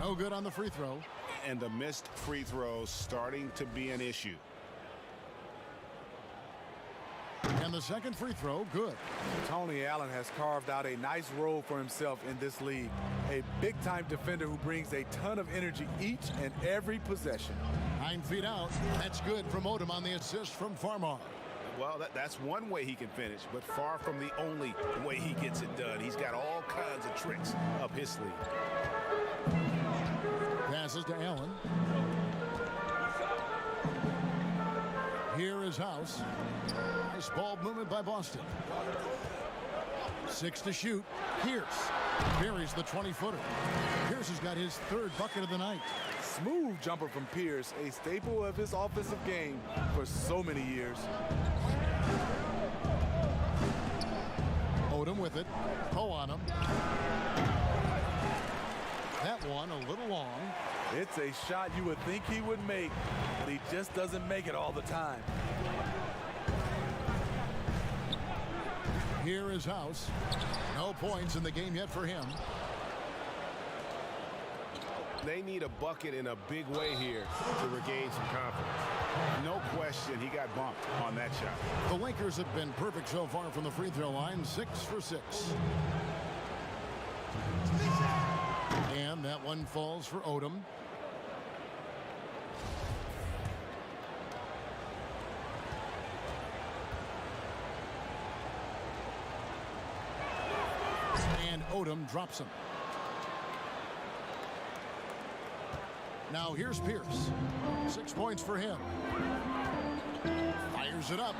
No good on the free throw. And the missed free throws starting to be an issue. And the second free throw, good. Tony Allen has carved out a nice role for himself in this league. A big-time defender who brings a ton of energy each and every possession. 9 feet out. That's good from Odom on the assist from Farmar. Well, that's one way he can finish, but far from the only way he gets it done. He's got all kinds of tricks up his sleeve. Passes to Allen. Here is House. Nice ball movement by Boston. 6 to shoot. Pierce buries the 20-footer. Pierce has got his third bucket of the night. Smooth jumper from Pierce, a staple of his offensive game for so many years. Odom with it. Poe on him. That one a little long. It's a shot you would think he would make, but he just doesn't make it all the time. Here is House. No points in the game yet for him. They need a bucket in a big way here to regain some confidence. No question he got bumped on that shot. The Lakers have been perfect so far from the free throw line, 6 for 6. And that one falls for Odom. And Odom drops him. Now here's Pierce. 6 points for him. Fires it up.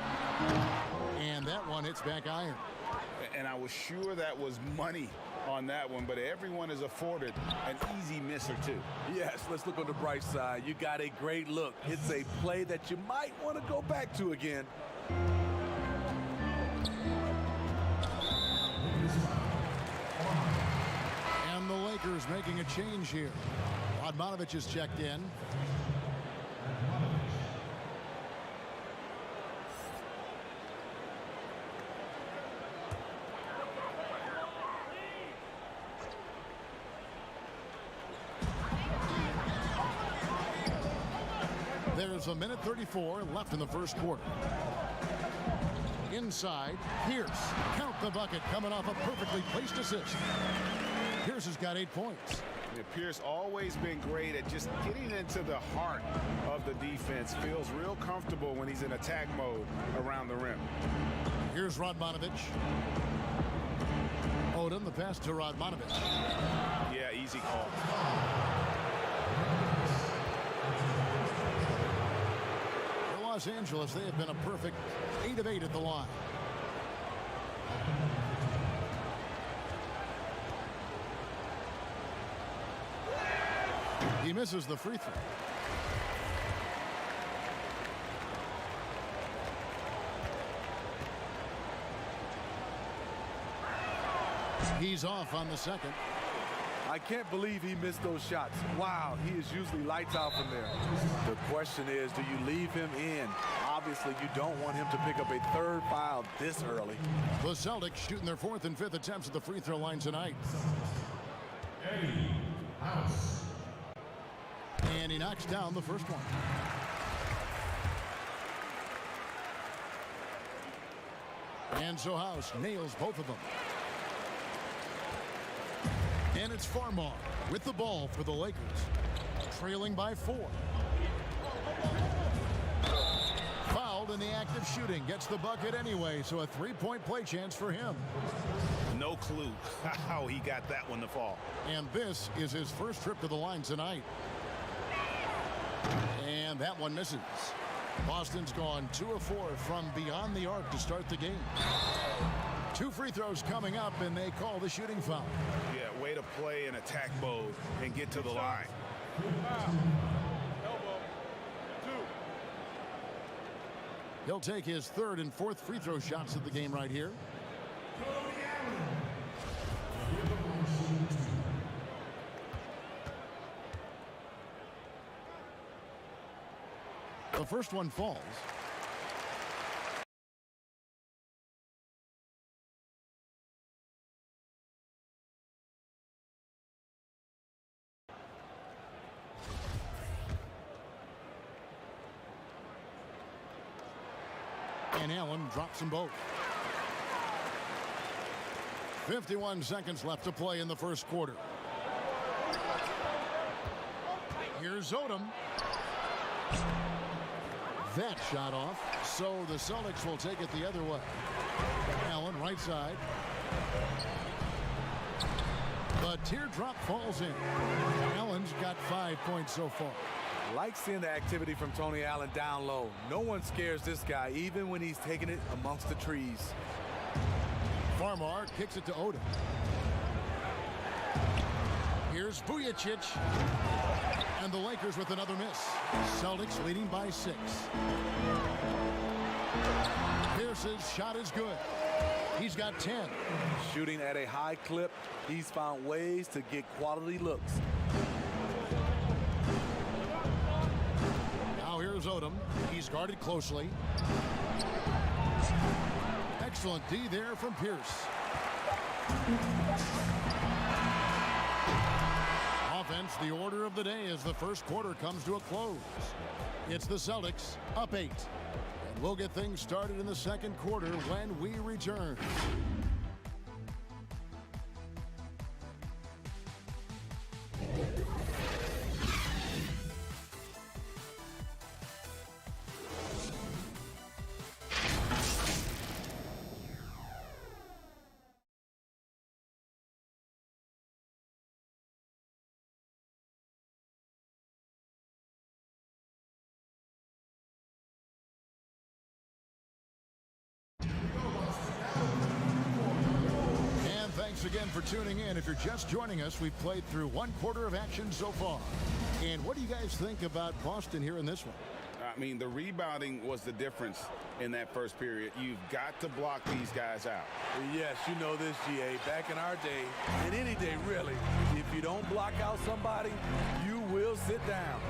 And that one hits back iron. And I was sure that was money on that one, but everyone is afforded an easy miss or two. Yes, let's look on the bright side. You got a great look. It's a play that you might want to go back to again. And the Lakers making a change here. Radmanovich is checked in. There's a minute 34 left in the first quarter. Inside, Pierce. Count the bucket coming off a perfectly placed assist. Pierce has got 8 points. Yeah, Pierce always been great at just getting into the heart of the defense. Feels real comfortable when he's in attack mode around the rim. Here's Radmanovich. Odom, the pass to Radmanovich. Yeah, easy call. For Los Angeles, they have been a perfect 8 of 8 at the line. He misses the free throw. He's off on the second. I can't believe he missed those shots. Wow, he is usually lights out from there. The question is, do you leave him in? Obviously, you don't want him to pick up a third foul this early. The Celtics shooting their 4th and 5th attempts at the free throw line tonight. House. And he knocks down the first one. And so House nails both of them. And it's Farmar with the ball for the Lakers. Trailing by 4. Fouled in the act of shooting. Gets the bucket anyway, so a 3-point play chance for him. No clue how he got that one to fall. And this is his first trip to the line tonight. And that one misses. Boston's gone 2 of 4 from beyond the arc to start the game. 2 free throws coming up, and they call the shooting foul. Yeah, way to play in attack mode and get to the line. He'll take his 3rd and 4th free throw shots of the game right here. The first one falls. And Allen drops them both. 51 seconds left to play in the first quarter. Here's Odom. That shot off, so the Celtics will take it the other way. Allen, right side. The teardrop falls in. Allen's got 5 points so far. Like seeing the activity from Tony Allen down low. No one scares this guy, even when he's taking it amongst the trees. Farmar kicks it to Odom. Here's Vujacic. And the Lakers with another miss. Celtics leading by 6. Pierce's shot is good. He's got 10. Shooting at a high clip, he's found ways to get quality looks. Now here's Odom. He's guarded closely. Excellent D there from Pierce. Offense, the order of the day as the first quarter comes to a close. It's the Celtics up 8. And we'll get things started in the second quarter when we return. Thanks again for tuning in. If you're just joining us, we've played through one quarter of action so far. And what do you guys think about Boston here in this one? I mean, the rebounding was the difference in that first period. You've got to block these guys out. Yes, you know this, GA. Back in our day, and any day really, if you don't block out somebody, you will sit down.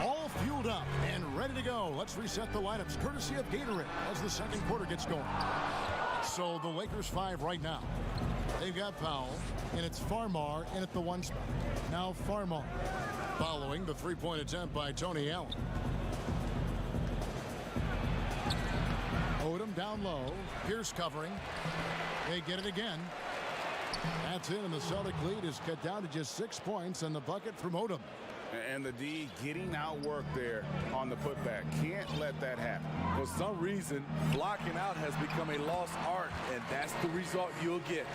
All fueled up and ready to go. Let's reset the lineups courtesy of Gatorade as the second quarter gets going. So the Lakers 5 right now. They've got Powell, and it's Farmar in at the 1 spot. Now Farmar following the three-point attempt by Tony Allen. Odom down low. Pierce covering. They get it again. That's in, and the Celtic lead is cut down to just 6 points, and the bucket from Odom. And the D getting outworked there on the putback. Can't let that happen. For some reason, blocking out has become a lost art, and that's the result you'll get.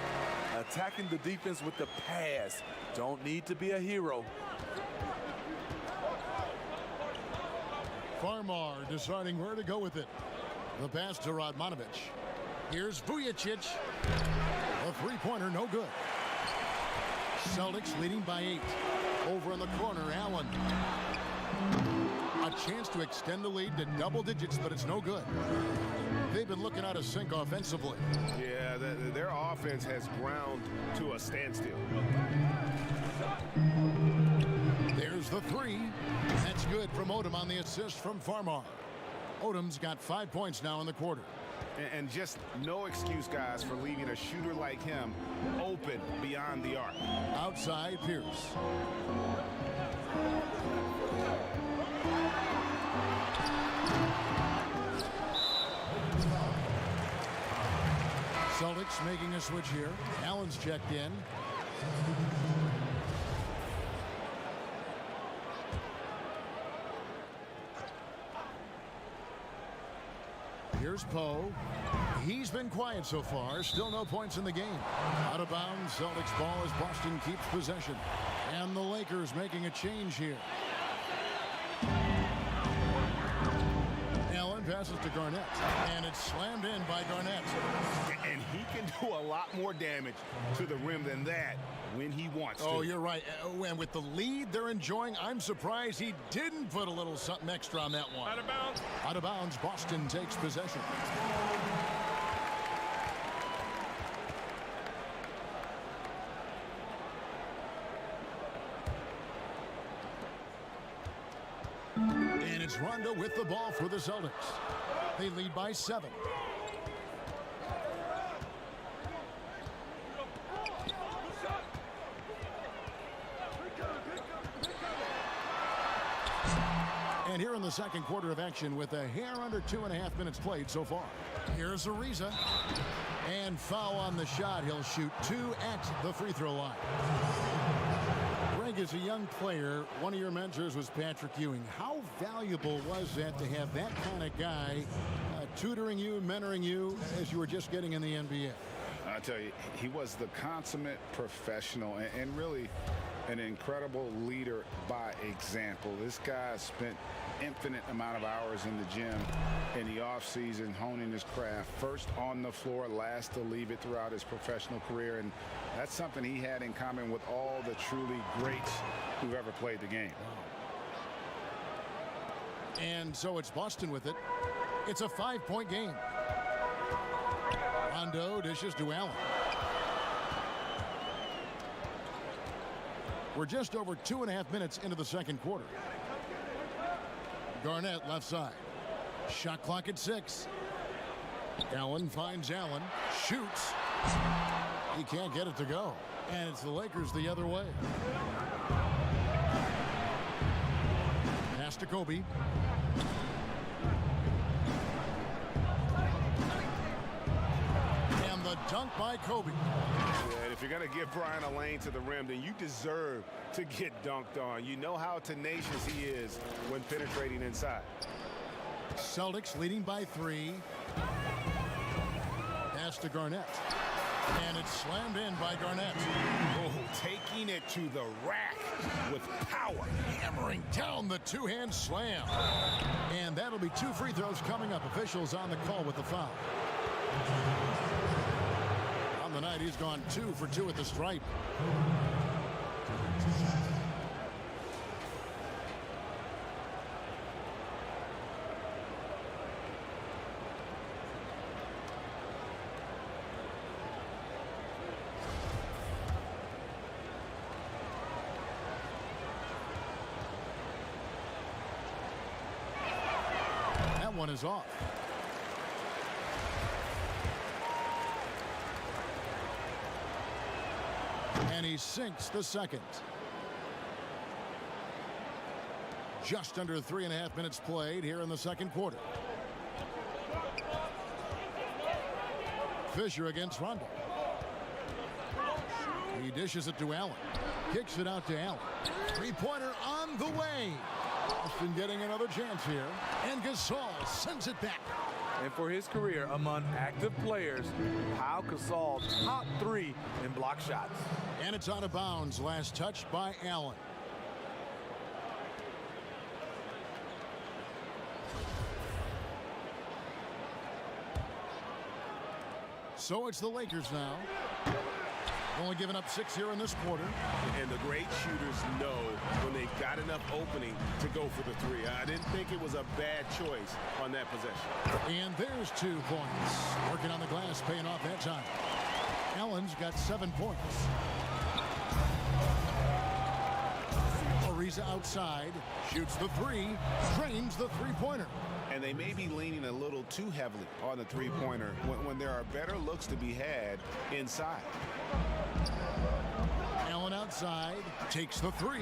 Attacking the defense with the pass. Don't need to be a hero. Farmar deciding where to go with it. The pass to Radmanovic. Here's Vujacic. A three-pointer, no good. Celtics leading by 8. Over in the corner, Allen. A chance to extend the lead to double digits, but it's no good. They've been looking out of sync offensively. Yeah, their offense has ground to a standstill. There's the 3. That's good from Odom on the assist from Farmar. Odom's got 5 points now in the quarter. And just no excuse, guys, for leaving a shooter like him open beyond the arc. Outside, Pierce. Celtics making a switch here. Allen's checked in. Here's Poe. He's been quiet so far. Still no points in the game. Out of bounds. Celtics ball as Boston keeps possession. And the Lakers making a change here. Allen passes to Garnett. And it's slammed in by Garnett. And he can do a lot more damage to the rim than that when he wants to. Oh, you're right. And with the lead they're enjoying, I'm surprised he didn't put a little something extra on that one. Out of bounds. Out of bounds, Boston takes possession. And it's Rondo with the ball for the Celtics. They lead by 7. And here in the second quarter of action with a hair under 2.5 minutes played so far. Here's Ariza. And foul on the shot. He'll shoot 2 at the free throw line. Greg, as a young player, one of your mentors was Patrick Ewing. How valuable was that to have that kind of guy tutoring you, mentoring you as you were just getting in the NBA? I tell you, he was the consummate professional and really an incredible leader by example. This guy spent infinite amount of hours in the gym in the offseason honing his craft, first on the floor, last to leave it throughout his professional career, and that's something he had in common with all the truly greats who've ever played the game. And so it's Boston with it. It's a 5-point game. Rondo dishes to Allen. We're just over 2.5 minutes into the second quarter. Garnett left side. Shot clock at 6. Allen finds Allen. Shoots. He can't get it to go. And it's the Lakers the other way. Pass to Kobe. And the dunk by Kobe. Yeah, and if you're going to give Brian a lane to the rim, then you deserve to get dunked on. You know how tenacious he is when penetrating inside. Celtics leading by 3. Pass to Garnett. And it's slammed in by Garnett. Oh, taking it to the rack with power. Hammering down the two-hand slam. And that'll be 2 free throws coming up. Officials on the call with the foul. On the night, he's gone 2 for 2 at the stripe. That one is off. And he sinks the second. Just under 3.5 minutes played here in the second quarter. Fisher against Rondo. He dishes it to Allen. Kicks it out to Allen. Three-pointer on the way. Boston getting another chance here. And Gasol sends it back. And for his career among active players, Pau Gasol top 3 in block shots. And it's out of bounds. Last touch by Allen. So it's the Lakers now. Only giving up 6 here in this quarter. And the great shooters know when they've got enough opening to go for the 3. I didn't think it was a bad choice on that possession. And there's 2 points. Working on the glass, paying off that time. Allen's got 7 points. Ariza outside, shoots the 3, drains the three-pointer. And they may be leaning a little too heavily on the three-pointer when there are better looks to be had inside. Allen outside, takes the 3.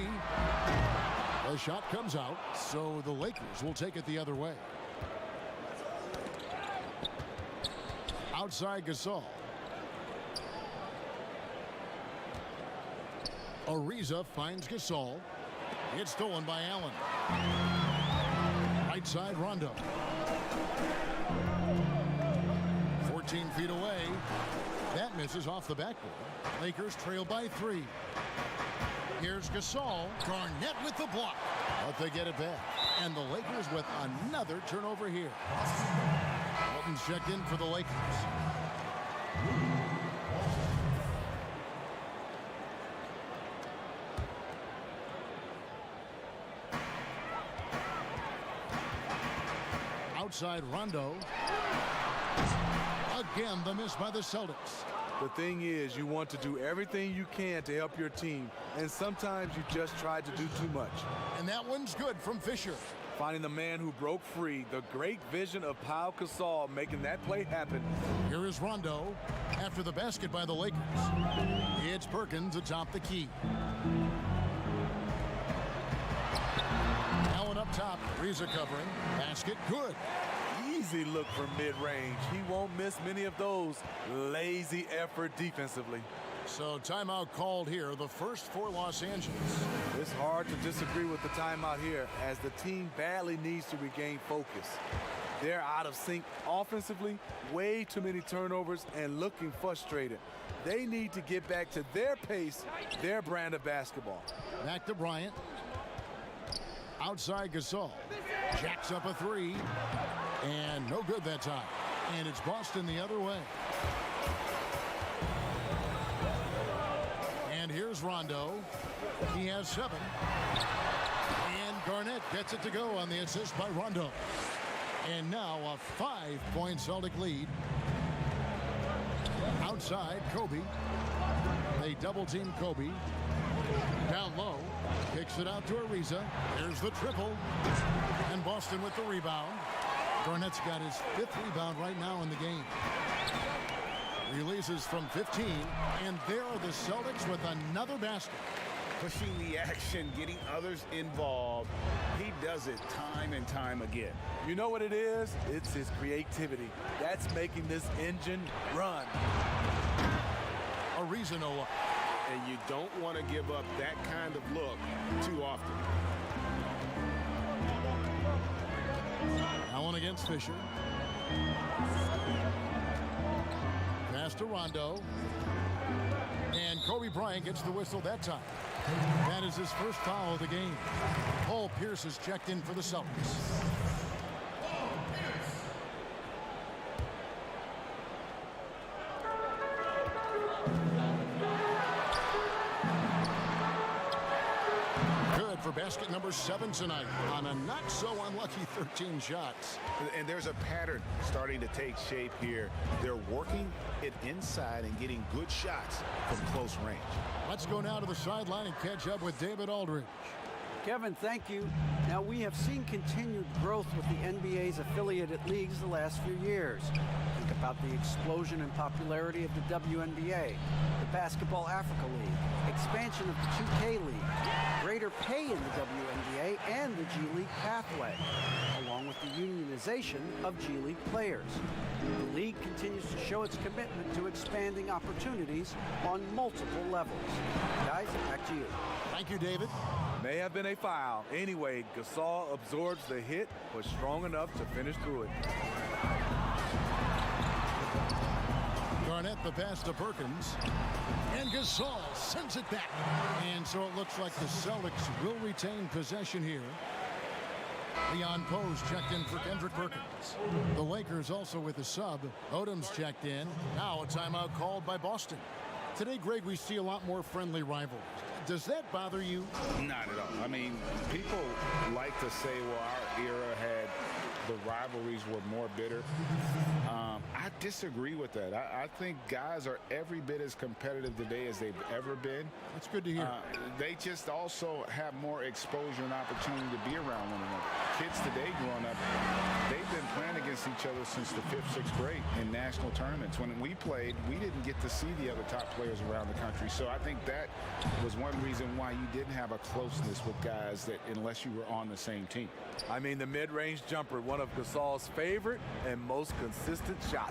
The shot comes out, so the Lakers will take it the other way. Outside Gasol. Ariza finds Gasol. It's stolen by Allen. Right side Rondo. 14 feet away. That misses off the backboard. Lakers trail by 3. Here's Gasol. Garnett with the block. But they get it back. And the Lakers with another turnover here. Walton's checked in for the Lakers. Outside Rondo. Again, the miss by the Celtics. The thing is, you want to do everything you can to help your team, and sometimes you just try to do too much. And that one's good from Fisher. Finding the man who broke free, the great vision of Pau Gasol making that play happen. Here is Rondo after the basket by the Lakers. It's Perkins atop the key. Allen up top, Riza covering. Basket good. Easy look from mid-range. He won't miss many of those. Lazy effort defensively. So timeout called here, the first for Los Angeles. It's hard to disagree with the timeout here as the team badly needs to regain focus. They're out of sync offensively, way too many turnovers, and looking frustrated. They need to get back to their pace, their brand of basketball. Back to Bryant. Outside Gasol. Jacks up a three. And no good that time. And it's Boston the other way. And here's Rondo. He has 7. And Garnett gets it to go on the assist by Rondo. And now a 5-point Celtic lead. Outside, Kobe. They double-team Kobe. Down low. Kicks it out to Ariza. There's the triple. And Boston with the rebound. Garnett's got his 5th rebound right now in the game. Releases from 15. And there are the Celtics with another basket. Pushing the action, getting others involved. He does it time and time again. You know what it is? It's his creativity. That's making this engine run. Ariza no up. And you don't want to give up that kind of look too often. Allen against Fisher. Pass to Rondo. And Kobe Bryant gets the whistle that time. That is his first foul of the game. Paul Pierce is checked in for the Celtics. Good for basket number 7 tonight on a not so unlucky 13 shots. And there's a pattern starting to take shape here. They're working it inside and getting good shots from close range. Let's go now to the sideline and catch up with David Aldridge. Kevin, thank you. Now, we have seen continued growth with the NBA's affiliated leagues the last few years. Think about the explosion in popularity of the WNBA, the Basketball Africa League, expansion of the 2K League, greater pay in the WNBA, and the G League pathway, along with the unionization of G League players. The league continues to show its commitment to expanding opportunities on multiple levels. Guys, back to you. Thank you, David. May have been a foul. Anyway, Gasol absorbs the hit, was strong enough to finish through it. Garnett the pass to Perkins. And Gasol sends it back. And so it looks like the Celtics will retain possession here. Leon Poe's checked in for Kendrick Perkins. The Lakers also with a sub. Odom's checked in. Now a timeout called by Boston. Today, Greg, we see a lot more friendly rivalries. Does that bother you? Not at all. I mean, people like to say, well, our era had the rivalries were more bitter. I disagree with that. I think guys are every bit as competitive today as they've ever been. That's good to hear. They just also have more exposure and opportunity to be around one another. Kids today growing up, they've been playing against each other since the 5th, 6th grade in national tournaments. When we played, we didn't get to see the other top players around the country. So I think that was one reason why you didn't have a closeness with guys that unless you were on the same team. I mean, the mid-range jumper, one of Gasol's favorite and most consistent shots.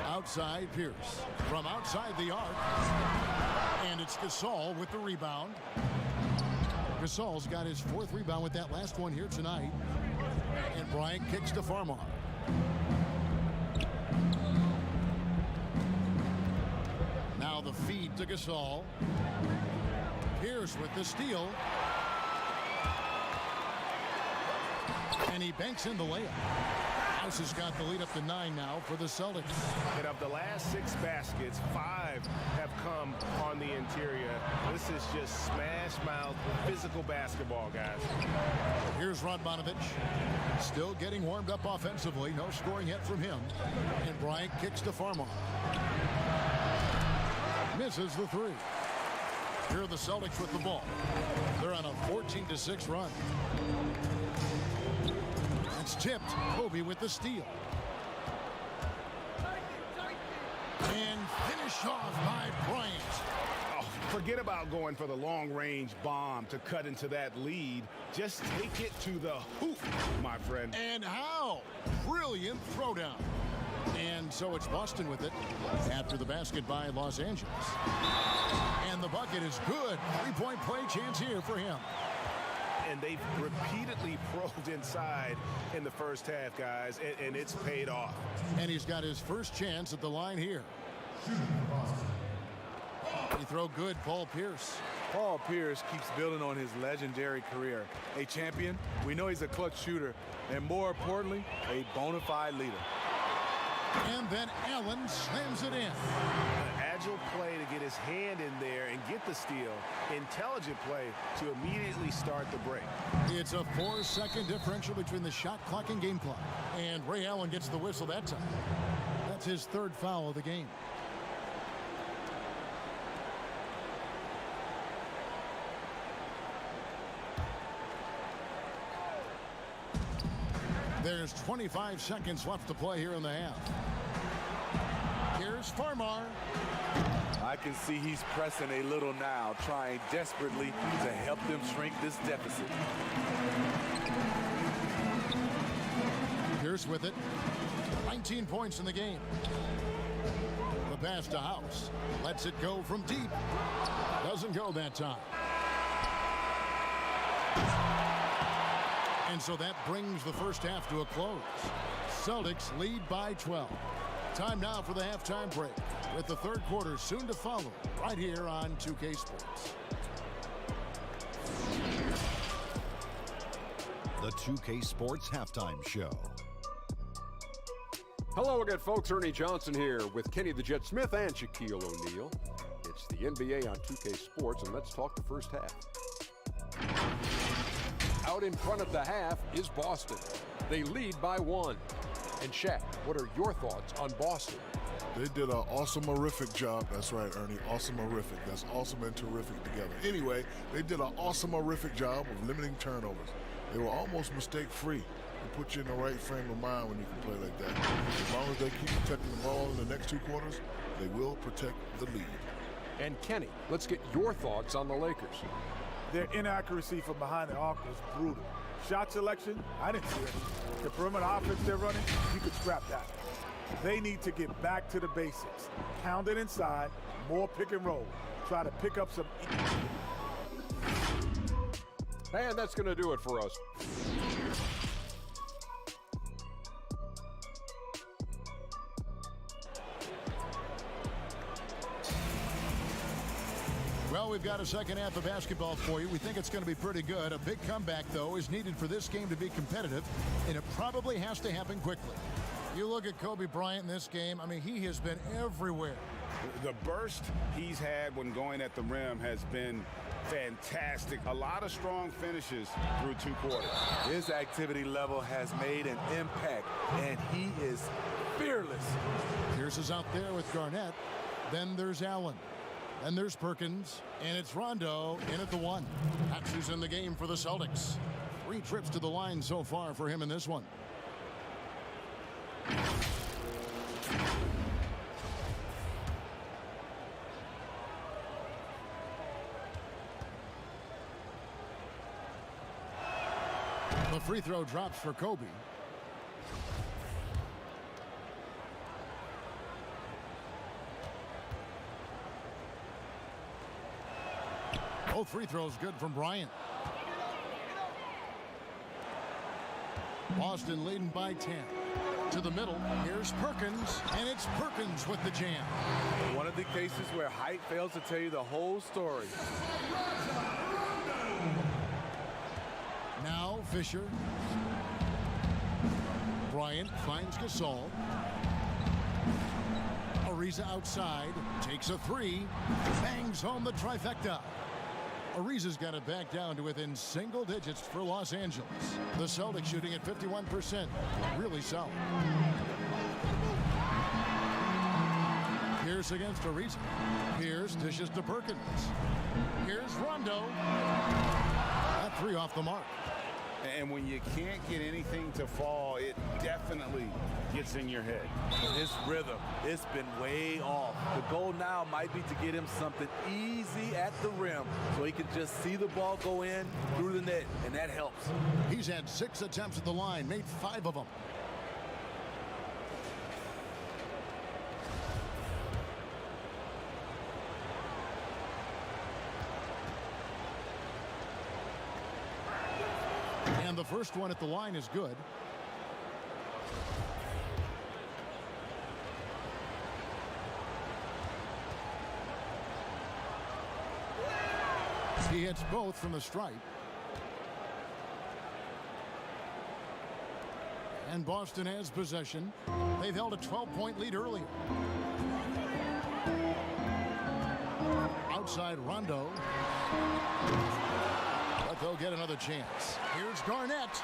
Outside Pierce. From outside the arc. And it's Gasol with the rebound. Gasol's got his 4th rebound with that last one here tonight. And Bryant kicks to Farmar. Now the feed to Gasol. Pierce with the steal. And he banks in the layup. House has got the lead up to 9 now for the Celtics. And of the last 6 baskets, 5 have come on the interior. This is just smash-mouth, physical basketball, guys. Here's Radmanovich. Still getting warmed up offensively. No scoring yet from him. And Bryant kicks to Farmar. Misses the 3. Here are the Celtics with the ball. They're on a 14-6 run. It's tipped. Kobe with the steal. And finished off by Bryant. Oh, Forget about going for the long-range bomb to cut into that lead. Just take it to the hoop, my friend. And how? Brilliant throwdown. And so it's Boston with it after the basket by Los Angeles. And the bucket is good. Three-point play chance here for him. And they've repeatedly probed inside in the first half, guys, and it's paid off. And he's got his first chance at the line here. He throw good, Paul Pierce. Paul Pierce keeps building on his legendary career. A champion, we know he's a clutch shooter, and more importantly, a bona fide leader. And then Allen slams it in. An agile play to get his hand in there and get the steal. Intelligent play to immediately start the break. It's a 4-second differential between the shot clock and game clock. And Ray Allen gets the whistle that time. That's his third foul of the game. There's 25 seconds left to play here in the half. Here's Farmar. I can see he's pressing a little now, trying desperately to help them shrink this deficit. Pierce with it. 19 points in the game. The pass to House. Lets it go from deep. Doesn't go that time. And so that brings the first half to a close. Celtics lead by 12. Time now for the halftime break, with the third quarter soon to follow, right here on 2K Sports. The 2K Sports Halftime Show. Hello again, folks. Ernie Johnson here with Kenny the Jet Smith and Shaquille O'Neal. It's the NBA on 2K Sports, and let's talk the first half. Out in front of the half is Boston. They lead by 1. And Shaq, what are your thoughts on Boston? They did an awesome-orific job. That's right, Ernie. Awesome-orific. That's awesome and terrific together. Anyway, they did an awesome-orific job of limiting turnovers. They were almost mistake-free. It puts you in the right frame of mind when you can play like that. As long as they keep protecting the ball in the next 2 quarters, they will protect the lead. And Kenny, let's get your thoughts on the Lakers. Their inaccuracy from behind the arc was brutal. Shot selection, I didn't see it. The perimeter offense they're running, you could scrap that. They need to get back to the basics. Pound it inside, more pick and roll. Try to pick up some... And that's going to do it for us. Well, we've got a second half of basketball for you. We think it's going to be pretty good. A big comeback, though, is needed for this game to be competitive, and it probably has to happen quickly. You look at Kobe Bryant in this game, I mean, he has been everywhere. The burst he's had when going at the rim has been fantastic. A lot of strong finishes through 2 quarters. His activity level has made an impact, and he is fearless. Pierce is out there with Garnett. Then there's Allen. Then there's Perkins, and it's Rondo in at the 1. That's who's in the game for the Celtics. 3 trips to the line so far for him in this one. The free throw drops for Kobe. Both free throws good from Bryant. Boston leading by 10. To the middle, here's Perkins, and it's Perkins with the jam. One of the cases where height fails to tell you the whole story. Now Fisher. Bryant finds Gasol. Ariza outside, takes a 3, bangs home the trifecta. Ariza's got it back down to within single digits for Los Angeles. The Celtics shooting at 51%. Really solid. Pierce against Ariza. Pierce dishes to Perkins. Here's Rondo. That 3 off the mark. And when you can't get anything to fall, it definitely gets in your head. His rhythm, it's been way off. The goal now might be to get him something easy at the rim so he can just see the ball go in through the net, and that helps. He's had 6 attempts at the line, made 5 of them. And the first one at the line is good. He hits both from the stripe. And Boston has possession. They've held a 12-point lead earlier. Outside Rondo. But they'll get another chance. Here's Garnett.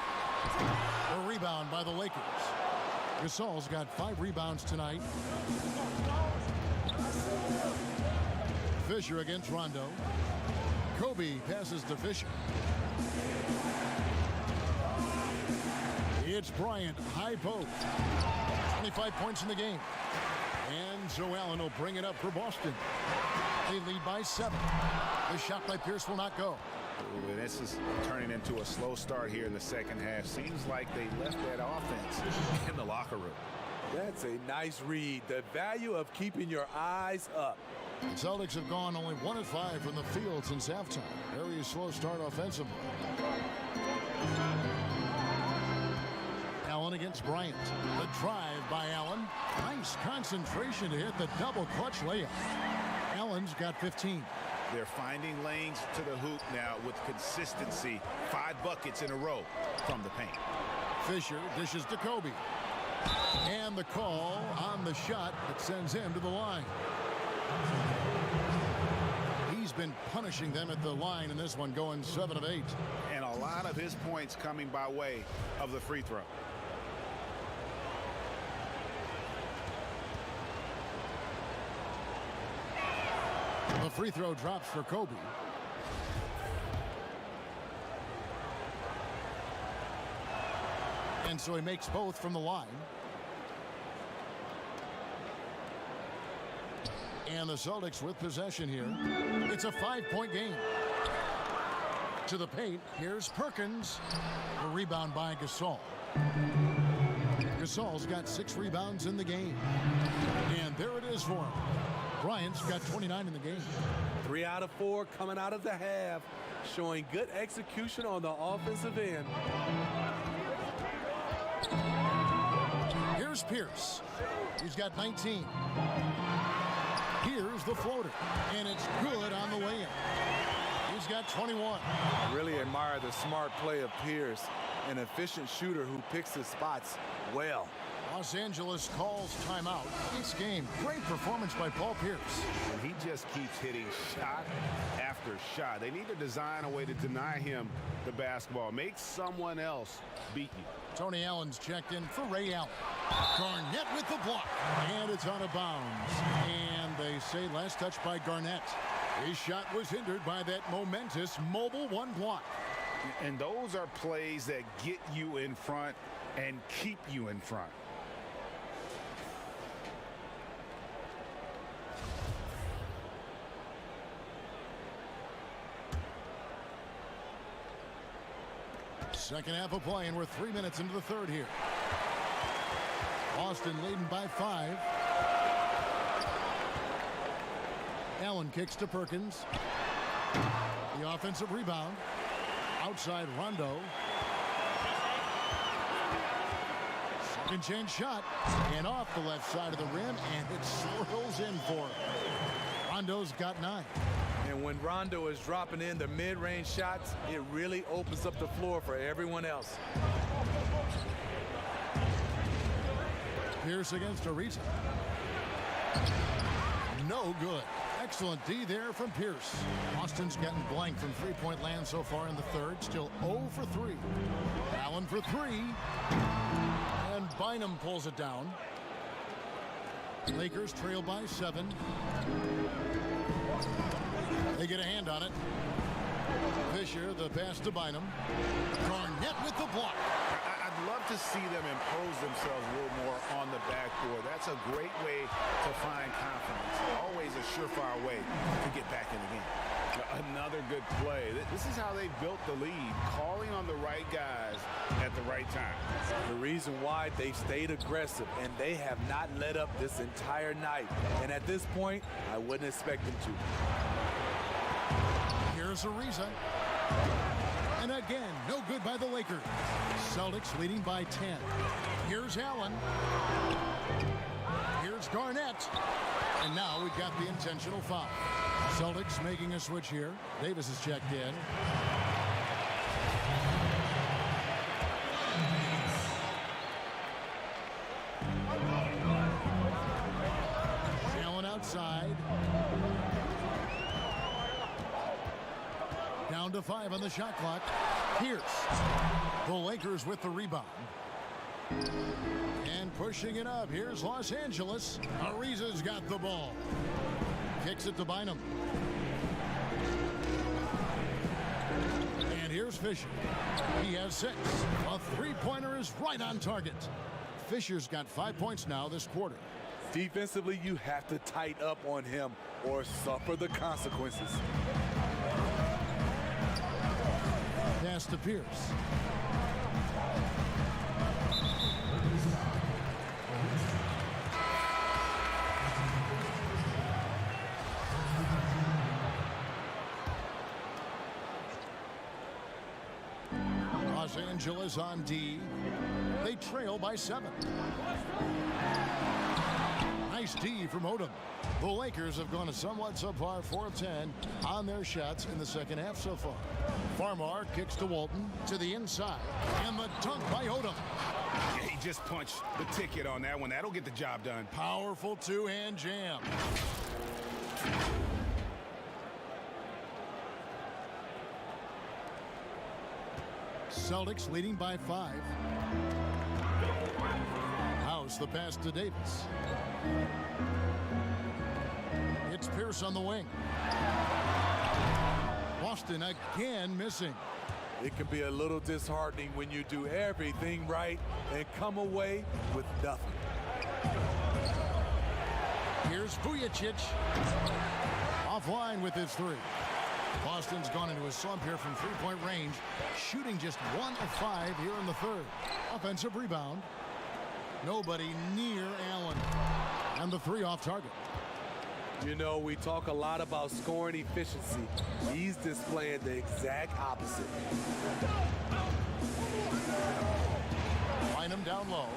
A rebound by the Lakers. Gasol's got 5 rebounds tonight. Fisher against Rondo. Kobe passes to Fisher. It's Bryant, high post. 25 points in the game. And Joe Allen will bring it up for Boston. They lead by 7. The shot by Pierce will not go. Ooh, this is turning into a slow start here in the second half. Seems like they left that offense in the locker room. That's a nice read. The value of keeping your eyes up. The Celtics have gone only 1 of 5 from the field since halftime. Very slow start offensively. Allen against Bryant. The drive by Allen. Nice concentration to hit the double clutch layup. Allen's got 15. They're finding lanes to the hoop now with consistency. 5 buckets in a row from the paint. Fisher dishes to Kobe. And the call on the shot that sends him to the line. He's been punishing them at the line in this one, going 7 of 8. And a lot of his points coming by way of the free throw. The free throw drops for Kobe. And so he makes both from the line. And the Celtics with possession here. It's a 5-point game. To the paint, here's Perkins. A rebound by Gasol. Gasol's got 6 rebounds in the game. And there it is for him. Bryant's got 29 in the game. 3 out of 4 coming out of the half, showing good execution on the offensive end. Here's Pierce. He's got 19. Here's the floater, and it's good on the way in. He's got 21. Really admire the smart play of Pierce, an efficient shooter who picks his spots well. Los Angeles calls timeout. This game, great performance by Paul Pierce. And he just keeps hitting shot after shot. They need to design a way to deny him the basketball. Make someone else beat you. Tony Allen's checked in for Ray Allen. Garnett with the block, and it's out of bounds. And they say last touch by Garnett. His shot was hindered by that momentous mobile 1 block. And those are plays that get you in front and keep you in front. Second half of play, and we're 3 minutes into the third here. Boston leading by 5. Allen kicks to Perkins. The offensive rebound. Outside Rondo. Second chance shot. And off the left side of the rim, and it swirls in for him. Rondo's got 9. And when Rondo is dropping in the mid-range shots, it really opens up the floor for everyone else. Pierce against Ariza. No good. Excellent D there from Pierce. Boston's gotten blank from three-point land so far in the third. Still 0 for 3. Allen for 3. And Bynum pulls it down. Lakers trail by 7. They get a hand on it. Fisher, the pass to Bynum. Garnett with the block. I'd love to see them impose themselves a little more on the backboard. That's a great way to find confidence. Always a surefire way to get back in the game. Another good play. This is how they built the lead, calling on the right guys at the right time. The reason why they've stayed aggressive, and they have not let up this entire night. And at this point, I wouldn't expect them to. Here's Ariza. And again, no good by the Lakers. Celtics leading by 10. Here's Allen. Here's Garnett. And now we've got the intentional foul. Celtics making a switch here. Davis is checked in. Allen outside. Down to 5 on the shot clock. Pierce. The Lakers with the rebound. And pushing it up. Here's Los Angeles. Ariza's got the ball. Kicks it to Bynum. And here's Fisher. He has 6. A three-pointer is right on target. Fisher's got 5 points now this quarter. Defensively, you have to tighten up on him or suffer the consequences. Pass to Pierce. Los Angeles on D. They trail by 7. Nice D from Odom. The Lakers have gone a somewhat subpar 4 of 10 on their shots in the second half so far. Farmar kicks to Walton to the inside. And the dunk by Odom. Yeah, he just punched the ticket on that one. That'll get the job done. Powerful two-hand jam. Celtics leading by 5. House the pass to Davis. It's Pierce on the wing. Boston again missing. It can be a little disheartening when you do everything right and come away with nothing. Here's Vujicic. Offline with his 3. Boston's gone into a slump here from three-point range, shooting just 1 of 5 here in the third. Offensive rebound. Nobody near Allen. And the 3 off target. You know, we talk a lot about scoring efficiency. He's displaying the exact opposite. Line him down low.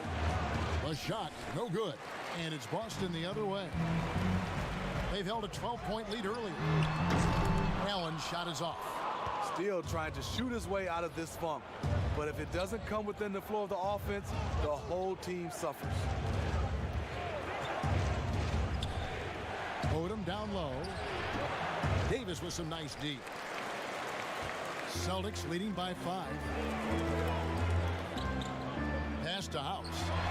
A shot, no good. And it's Boston the other way. They've held a 12-point lead early. Allen's shot is off. Still trying to shoot his way out of this funk. But if it doesn't come within the flow of the offense, the whole team suffers. Odom down low. Davis with some nice D. Celtics leading by 5. Pass to House.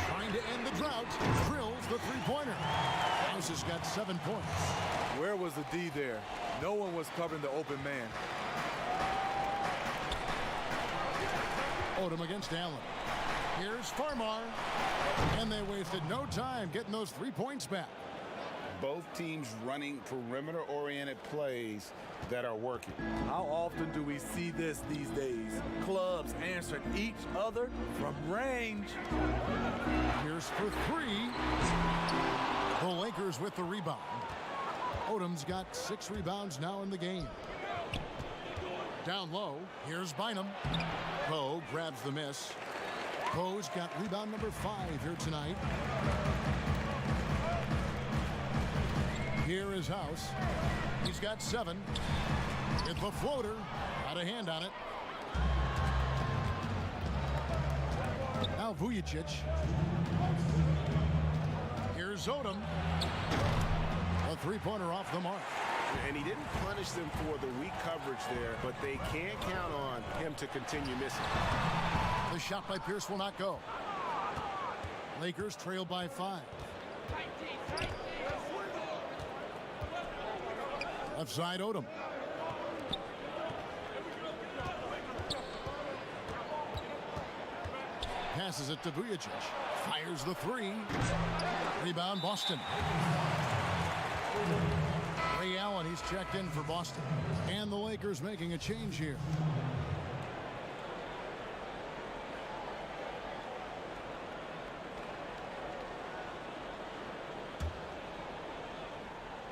Trying to end the drought. Drills the three-pointer. House has got 7 points. Where was the D there? No one was covering the open man. Odom against Allen. Here's Farmar. And they wasted no time getting those 3 points back. Both teams running perimeter-oriented plays that are working. How often do we see this these days? Clubs answering each other from range. Here's for 3. The Lakers with the rebound. Odom's got 6 rebounds now in the game. Down low, here's Bynum. Poe grabs the miss. Poe's got rebound number 5 here tonight. Here is House. He's got 7. It's the floater. Got a hand on it. Now Vujicic. Here's Odom. A three-pointer off the mark. And he didn't punish them for the weak coverage there, but they can't count on him to continue missing. The shot by Pierce will not go. Lakers trail by 5. Left side Odom. passes it to Vujacic. Fires the three. Rebound, Boston. Ray Allen, he's checked in for Boston. And the Lakers making a change here.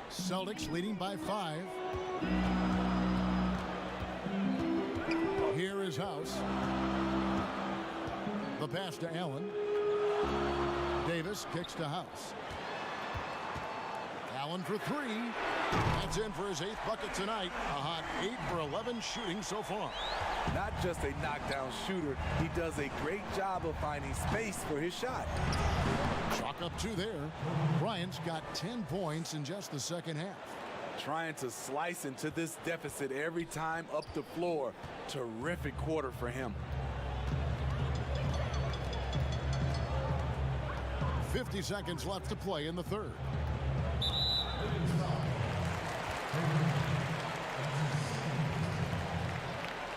Celtics leading by 5. Here is House. The pass to Allen. Davis kicks to House. Allen for 3. That's in for his 8th bucket tonight. A hot 8 for 11 shooting so far. Not just a knockdown shooter, he does a great job of finding space for his shot. Chalk up 2 there. Bryant's got 10 points in just the second half. Trying to slice into this deficit every time up the floor. Terrific quarter for him. 50 seconds left to play in the third.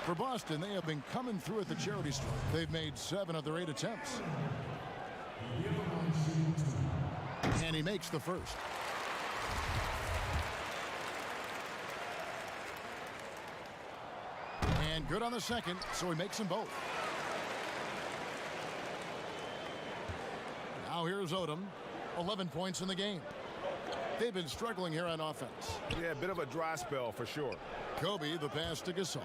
For Boston, they have been coming through at the charity stripe. They've made 7 of their 8 attempts. And he makes the first. And good on the second, so he makes them both. Now here's Odom. 11 points in the game. They've been struggling here on offense. Yeah, a bit of a dry spell for sure. Kobe, the pass to Gasol.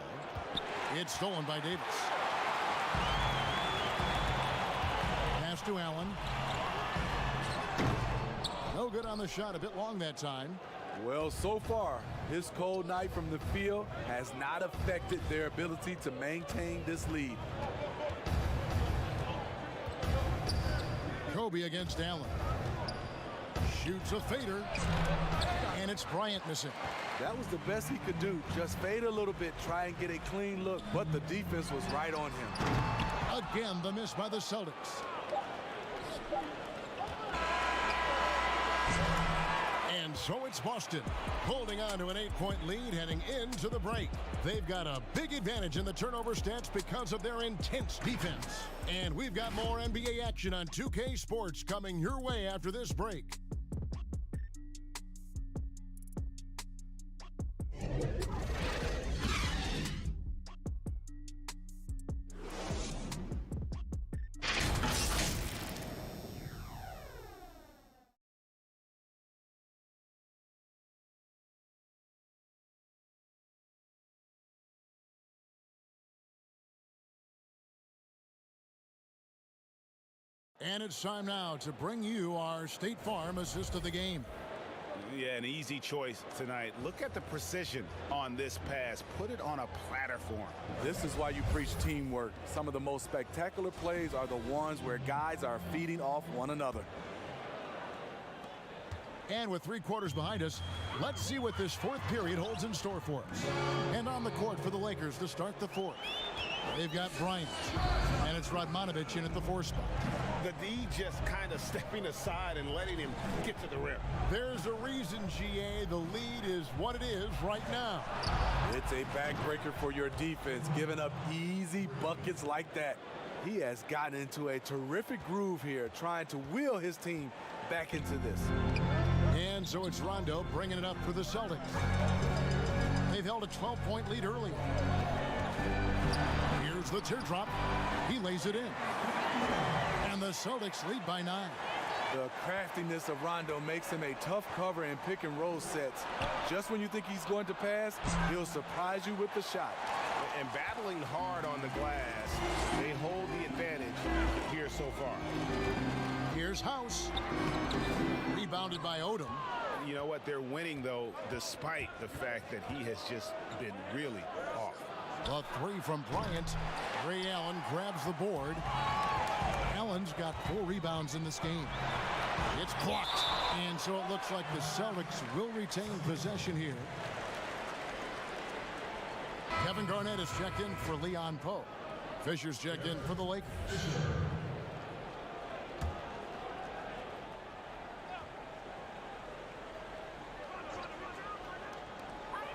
It's stolen by Davis. Pass to Allen. No good on the shot. A bit long that time. Well, so far, his cold night from the field has not affected their ability to maintain this lead. Kobe against Allen. Shoots a fader. And it's Bryant missing. That was the best he could do. Just fade a little bit, try and get a clean look, but the defense was right on him. Again, the miss by the Celtics. And so it's Boston holding on to an 8-point lead heading into the break. They've got a big advantage in the turnover stats because of their intense defense. And we've got more NBA action on 2K Sports coming your way after this break. And it's time now to bring you our State Farm assist of the game. Yeah, an easy choice tonight. Look at the precision on this pass. Put it on a platter for him. This is why you preach teamwork. Some of the most spectacular plays are the ones where guys are feeding off one another. And with 3 quarters behind us, let's see what this 4th period holds in store for us. And on the court for the Lakers to start the 4th. They've got Bryant, and it's Radmanovic in at the 4 spot. The D just kind of stepping aside and letting him get to the rim. There's a reason, GA, the lead is what it is right now. It's a backbreaker for your defense, giving up easy buckets like that. He has gotten into a terrific groove here, trying to wheel his team back into this. And so it's Rondo bringing it up for the Celtics. They've held a 12-point lead earlier. Here's the teardrop. He lays it in. And the Celtics lead by 9. The craftiness of Rondo makes him a tough cover in pick and roll sets. Just when you think he's going to pass, he'll surprise you with the shot. And battling hard on the glass, they hold the advantage here so far. Here's House. Rebounded by Odom. You know what? They're winning, though, despite the fact that he has just been really off. The 3 from Bryant. Ray Allen grabs the board. Allen's got 4 rebounds in this game. It's blocked. And so it looks like the Celtics will retain possession here. Kevin Garnett is checked in for Leon Poe. Fisher's checked in for the Lakers.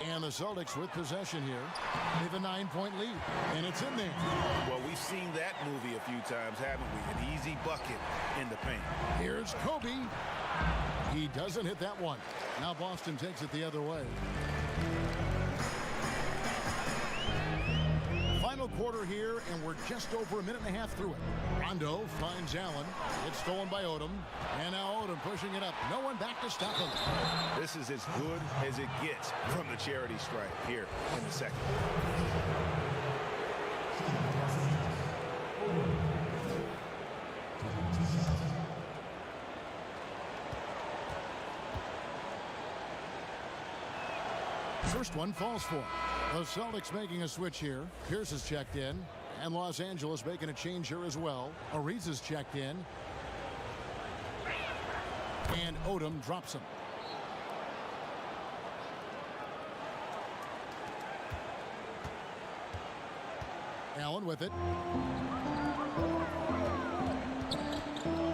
And And the Celtics with possession here. They have a 9-point lead, and it's in there. Well, we've seen that movie a few times, haven't we? An easy bucket in the paint. Here's Kobe. He doesn't hit that one. Now Boston takes it the other way. Final quarter here, and we're just over a minute and a half through it. Rondo finds Allen. It's stolen by Odom. And now Odom pushing it up. No one back to stop him. This is as good as it gets from the charity stripe here in the second. First one falls for him. The Celtics making a switch here. Pierce is checked in. And Los Angeles making a change here as well. Ariza's checked in. And Odom drops him. Allen with it.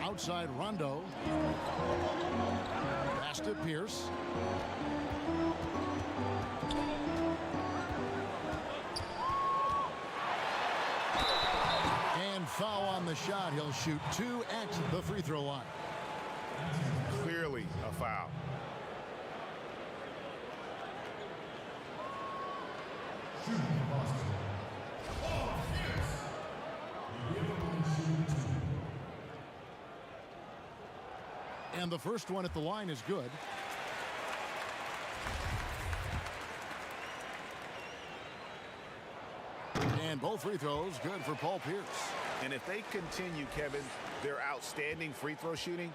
Outside Rondo. Pass to Pierce. And foul on the shot. He'll shoot 2 at the free throw line. Clearly a foul. And the first one at the line is good. And both free throws good for Paul Pierce. And if they continue, Kevin, their outstanding free throw shooting,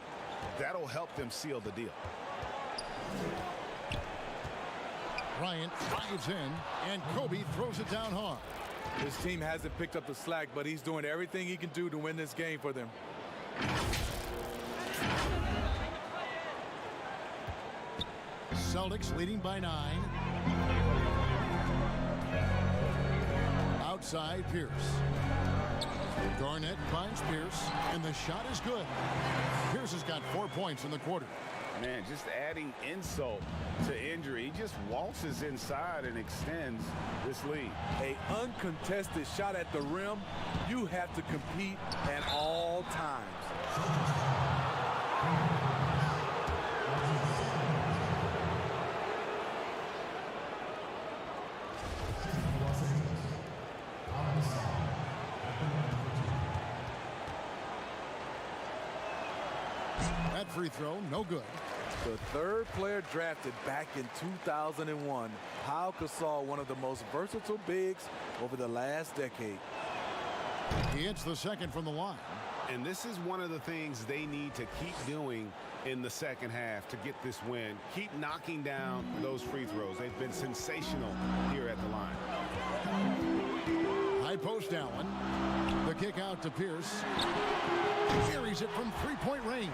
that'll help them seal the deal. Bryant drives in, and Kobe throws it down hard. His team hasn't picked up the slack, but he's doing everything he can do to win this game for them. Celtics leading by 9. Outside Pierce. Garnett finds Pierce, and the shot is good. Pierce has got 4 points in the quarter. Man, just adding insult to injury. He just waltzes inside and extends this lead. An uncontested shot at the rim, you have to compete at all times. That free throw, no good. The third player drafted back in 2001, Pau Gasol, one of the most versatile bigs over the last decade. He hits the second from the line. And this is one of the things they need to keep doing in the second half to get this win. Keep knocking down those free throws. They've been sensational here at the line. High post Allen. The kick out to Pierce. Carries it from three-point range.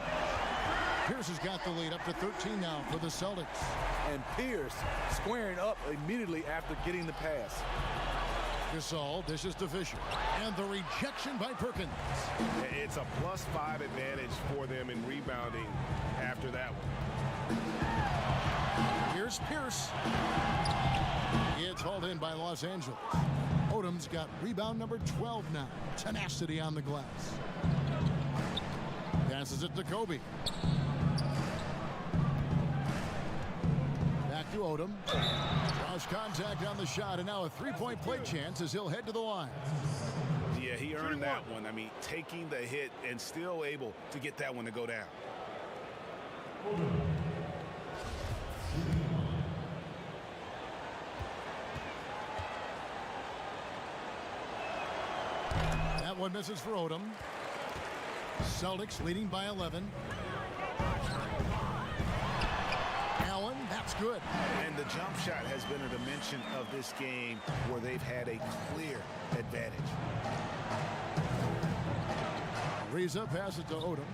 Pierce has got the lead up to 13 now for the Celtics. And Pierce squaring up immediately after getting the pass. Gasol dishes to Fisher. And the rejection by Perkins. It's a +5 advantage for them in rebounding after that one. Here's Pierce. It's hauled in by Los Angeles. Odom's got rebound number 12 now. Tenacity on the glass. Passes it to Kobe. Back to Odom. Draws contact on the shot, and now a three-point play chance as he'll head to the line. Yeah, he earned that one. I mean, taking the hit and still able to get that one to go down. That one misses for Odom. Celtics leading by 11. Allen, that's good. And the jump shot has been a dimension of this game where they've had a clear advantage. Ariza passes it to Odom.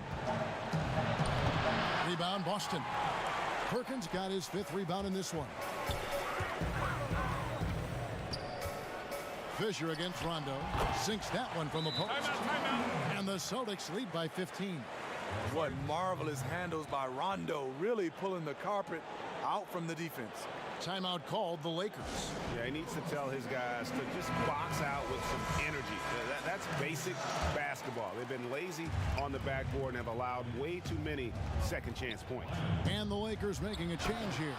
Rebound Boston. Perkins got his 5th rebound in this one. Fisher against Rondo. Sinks that one from the post. And the Celtics lead by 15. What marvelous handles by Rondo, really pulling the carpet out from the defense. Timeout called the Lakers. Yeah, he needs to tell his guys to just box out with some energy. That's basic basketball. They've been lazy on the backboard and have allowed way too many second chance points. And the Lakers making a change here.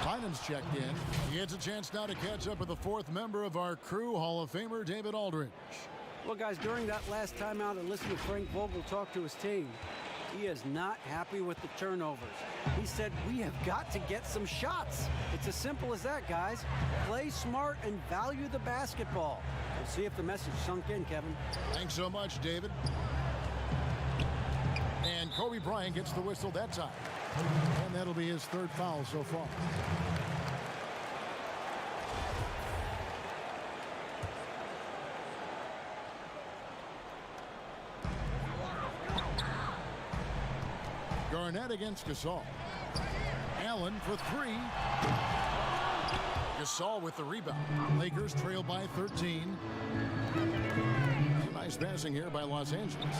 Bynum's checked in. He gets a chance now to catch up with the fourth member of our crew, Hall of Famer David Aldridge. Well, guys, during that last timeout, I listened to Frank Vogel talk to his team. He is not happy with the turnovers. He said, we have got to get some shots. It's as simple as that, guys. Play smart and value the basketball. We'll see if the message sunk in, Kevin. Thanks so much, David. And Kobe Bryant gets the whistle that time. And that'll be his third foul so far. Garnett against Gasol. Allen for three. Gasol with the rebound. Lakers trail by 13. Nice passing here by Los Angeles.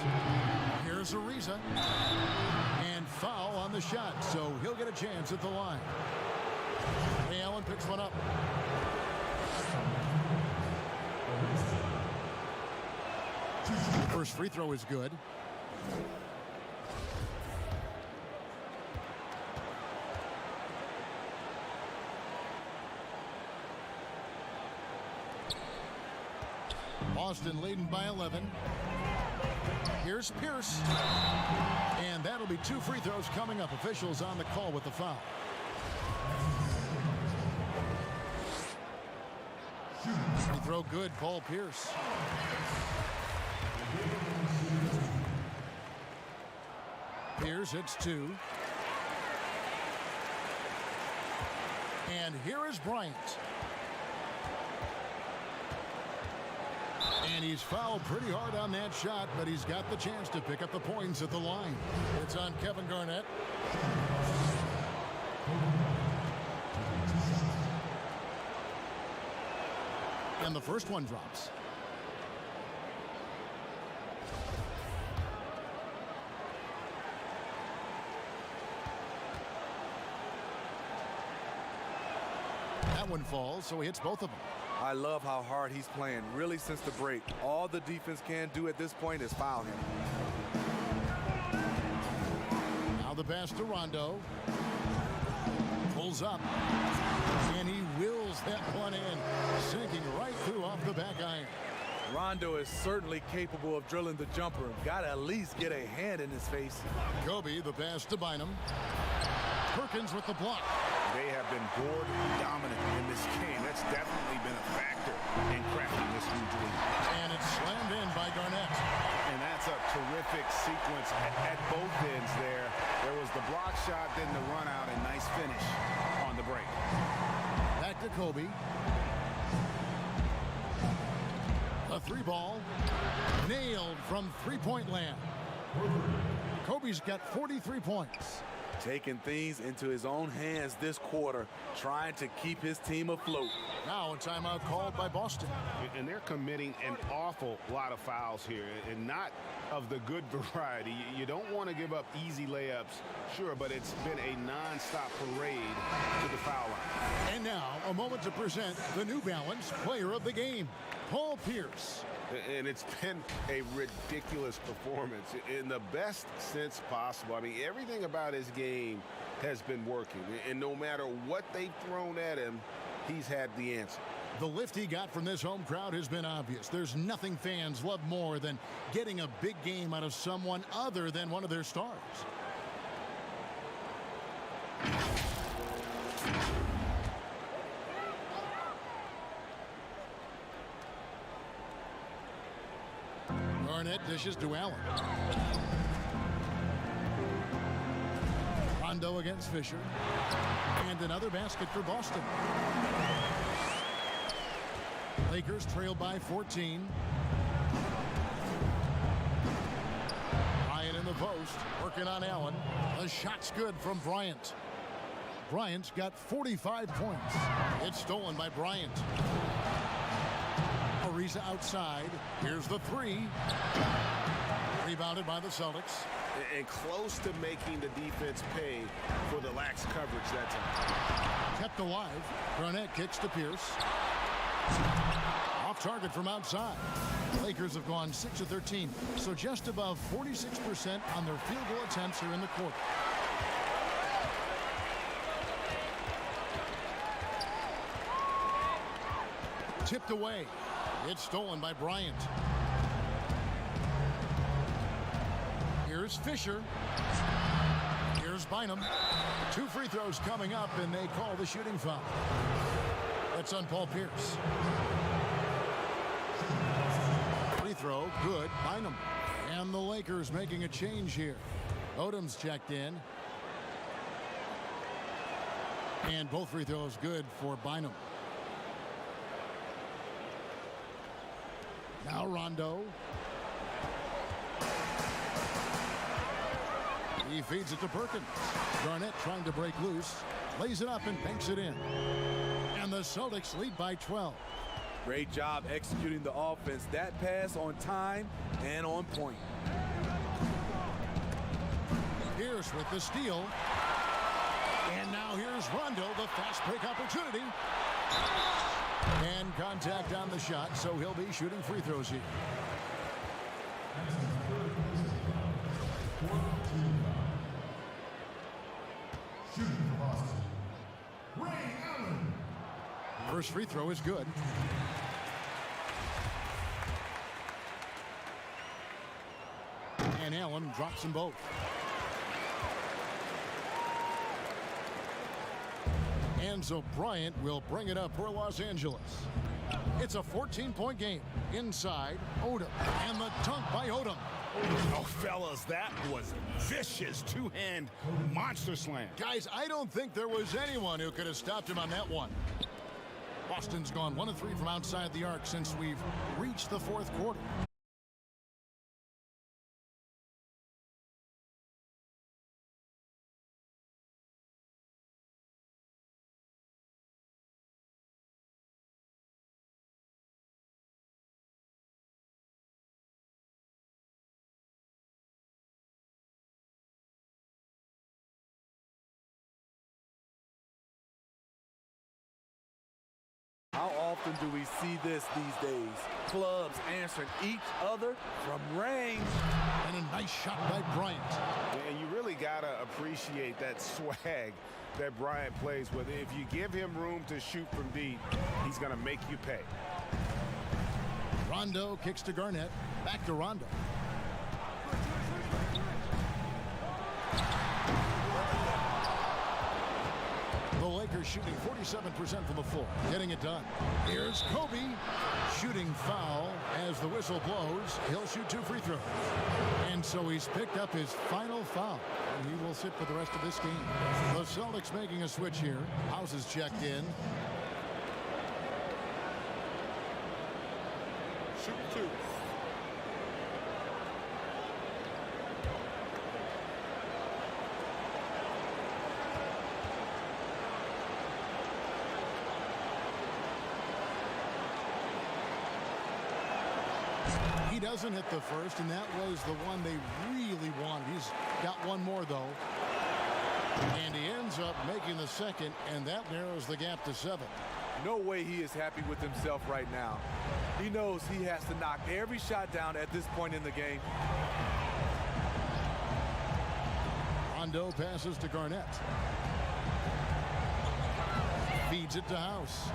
Here's Ariza. And foul on the shot, so he'll get a chance at the line. Ray Allen picks one up. First free throw is good. Boston leading by 11. Here's Pierce. And that'll be two free throws coming up. Officials on the call with the foul. Free throw good, Paul Pierce. Pierce hits two. And here is Bryant. And he's fouled pretty hard on that shot, but he's got the chance to pick up the points at the line. It's on Kevin Garnett. And the first one drops. That one falls, so he hits both of them. I love how hard he's playing, really, since the break. All the defense can do at this point is foul him. Now the pass to Rondo. Pulls up. And he wills that one in, sinking right through off the back iron. Rondo is certainly capable of drilling the jumper. Got to at least get a hand in his face. Kobe, the pass to Bynum. Perkins with the block. They have been board dominant in this game. That's definitely been a factor in crafting this huge lead. And it's slammed in by Garnett. And that's a terrific sequence at both ends there. There was the block shot, then the run out, and nice finish on the break. Back to Kobe. A three ball. Nailed from three-point land. Kobe's got 43 points. Taking things into his own hands this quarter, trying to keep his team afloat. Now a timeout called by Boston. And they're committing an awful lot of fouls here, and not of the good variety. You don't want to give up easy layups, sure, but it's been a non-stop parade to the foul line. And now a moment to present the New Balance Player of the Game, Paul Pierce. And it's been a ridiculous performance in the best sense possible. I mean, everything about his game has been working. And no matter what they've thrown at him, he's had the answer. The lift he got from this home crowd has been obvious. There's nothing fans love more than getting a big game out of someone other than one of their stars. Garnett dishes to Allen. Rondo against Fisher. And another basket for Boston. Lakers trail by 14. Bryant in the post, working on Allen. The shot's good from Bryant. Bryant's got 45 points. It's stolen by Bryant. Ariza outside. Here's the three. Rebounded by the Celtics. and close to making the defense pay for the lax coverage that time. Kept alive. Garnett kicks to Pierce. Off target from outside. Lakers have gone 6 of 13, so just above 46% on their field goal attempts here in the quarter. Tipped away. It's stolen by Bryant. Here's Fisher. Here's Bynum. 2 free throws coming up, and they call the shooting foul. That's on Paul Pierce. Free throw, good. Bynum. And the Lakers making a change here. Odom's checked in. And both free throws good for Bynum. Now Rondo. He feeds it to Perkins. Garnett trying to break loose. Lays it up and banks it in. And the Celtics lead by 12. Great job executing the offense. That pass on time and on point. Pierce with the steal. And now here's Rondo, the fast break opportunity. And contact on the shot, so he'll be shooting free throws here. First free throw is good. And Allen drops them both. And so Bryant will bring it up for Los Angeles. It's a 14-point game. Inside, Odom. And the dunk by Odom. Oh, fellas, that was vicious two-hand monster slam. Guys, I don't think there was anyone who could have stopped him on that one. Boston's gone 1 of 3 from outside the arc since we've reached the fourth quarter. How often do we see this these days? Clubs answering each other from range. And a nice shot by Bryant. And you really got to appreciate that swag that Bryant plays with. If you give him room to shoot from deep, he's going to make you pay. Rondo kicks to Garnett. Back to Rondo. The Lakers shooting 47% from the floor, getting it done. Here's Kobe, shooting foul as the whistle blows. He'll shoot 2 free throws. And so he's picked up his final foul, and he will sit for the rest of this game. The Celtics making a switch here. House is checked in. Shoot 2. He doesn't hit the first, and that was the one they really wanted. He's got one more, though. And he ends up making the second, and that narrows the gap to 7. No way he is happy with himself right now. He knows he has to knock every shot down at this point in the game. Rondo passes to Garnett. Feeds it to House.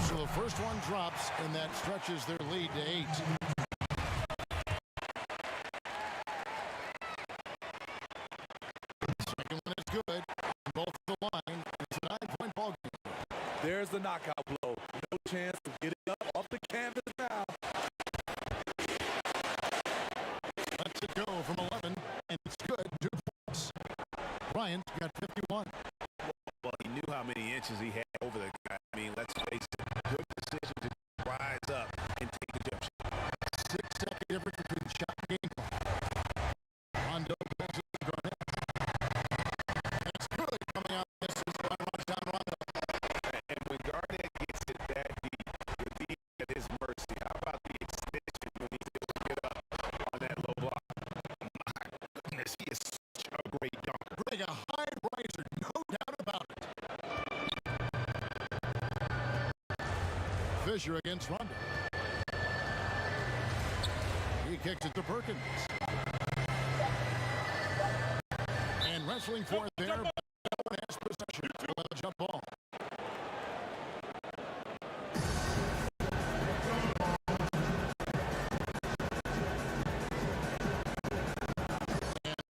So the first one drops, and that stretches their lead to 8. Second one is good. Both the line. It's a 9-point ball game. There's the knockout blow. No chance of getting up off the canvas now. Lets it go from 11, and it's good. 2 points. Bryant got 51. Well, he knew how many inches he had over the guy. I mean, let's face it, good decision to rise up and take the jump shot. 6-second difference between the shot and game clock. Rondo passes to Garnett. And it's good coming Fisher against Ronda. He kicks it to Perkins. And wrestling for it there, but no one has possession. We'll have a jump ball.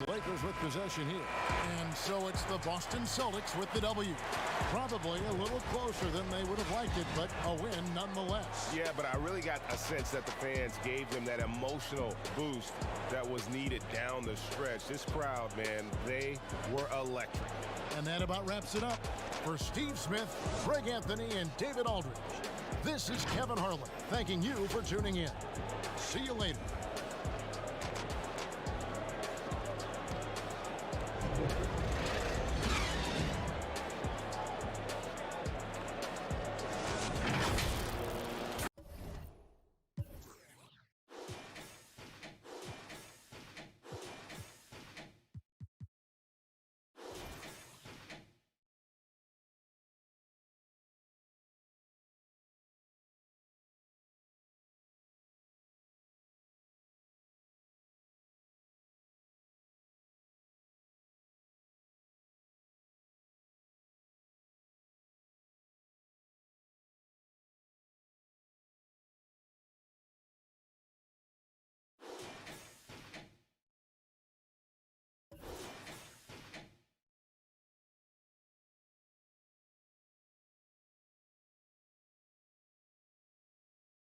Lakers with possession here. And so it's the Boston Celtics with the W. Probably a little closer than they would have liked it, but a win nonetheless. Yeah, but I really got a sense that the fans gave them that emotional boost that was needed down the stretch. This crowd, man, they were electric. And that about wraps it up. For Steve Smith, Greg Anthony, and David Aldridge, this is Kevin Harlan thanking you for tuning in. See you later.